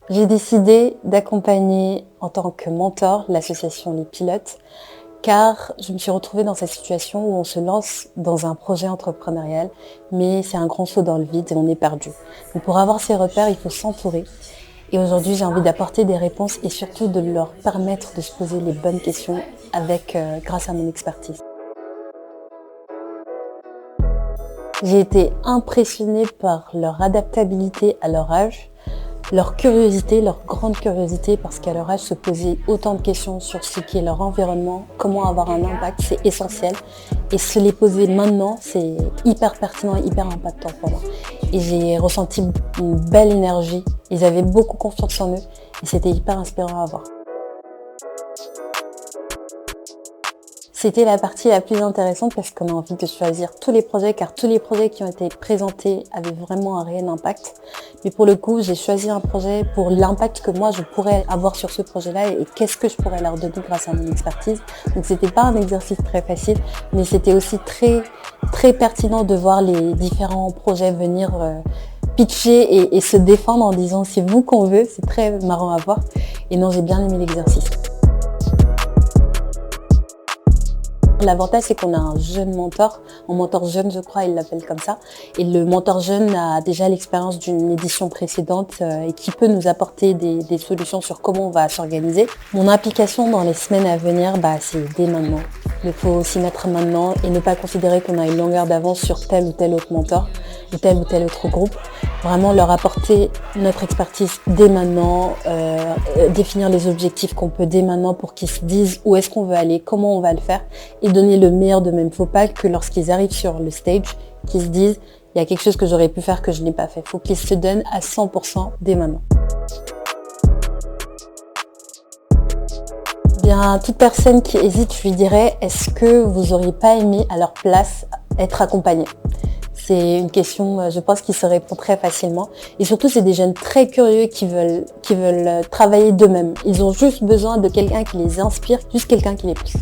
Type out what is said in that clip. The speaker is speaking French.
J'ai décidé d'accompagner en tant que mentor l'association Les Pilotes car je me suis retrouvée dans cette situation où on se lance dans un projet entrepreneurial mais c'est un grand saut dans le vide et on est perdu. Donc pour avoir ces repères, il faut s'entourer. Et aujourd'hui, j'ai envie d'apporter des réponses et surtout de leur permettre de se poser les bonnes questions grâce à mon expertise. J'ai été impressionnée par leur adaptabilité à leur âge, leur curiosité, leur grande curiosité, parce qu'à leur âge, se poser autant de questions sur ce qu'est leur environnement, comment avoir un impact, c'est essentiel. Et se les poser maintenant, c'est hyper pertinent et hyper impactant pour moi. Et j'ai ressenti une belle énergie, ils avaient beaucoup confiance en eux et c'était hyper inspirant à voir. C'était la partie la plus intéressante parce qu'on a envie de choisir tous les projets car tous les projets qui ont été présentés avaient vraiment un réel impact. Mais pour le coup, j'ai choisi un projet pour l'impact que moi je pourrais avoir sur ce projet-là et qu'est-ce que je pourrais leur donner grâce à mon expertise. Donc c'était pas un exercice très facile, mais c'était aussi très pertinent de voir les différents projets venir pitcher et se défendre en disant c'est vous qu'on veut. C'est très marrant à voir. Et non, j'ai bien aimé l'exercice. L'avantage, c'est qu'on a un jeune mentor, jeune, je crois, il l'appelle comme ça. Et le mentor jeune a déjà l'expérience d'une édition précédente et qui peut nous apporter des solutions sur comment on va s'organiser. Mon implication dans les semaines à venir, c'est dès maintenant. Il faut s'y mettre maintenant et ne pas considérer qu'on a une longueur d'avance sur tel ou tel autre mentor ou tel autre groupe. Vraiment leur apporter notre expertise dès maintenant, définir les objectifs qu'on peut dès maintenant pour qu'ils se disent où est-ce qu'on veut aller, comment on va le faire et donner le meilleur d'eux-mêmes. Faut pas que lorsqu'ils arrivent sur le stage, qu'ils se disent il y a quelque chose que j'aurais pu faire que je n'ai pas fait. Faut qu'ils se donnent à 100% dès maintenant. Bien, toute personne qui hésite, je lui dirais, est-ce que vous auriez pas aimé à leur place être accompagné ? C'est une question, je pense, qui se répond très facilement. Et surtout, c'est des jeunes très curieux qui veulent travailler d'eux-mêmes. Ils ont juste besoin de quelqu'un qui les inspire, juste quelqu'un qui les pousse.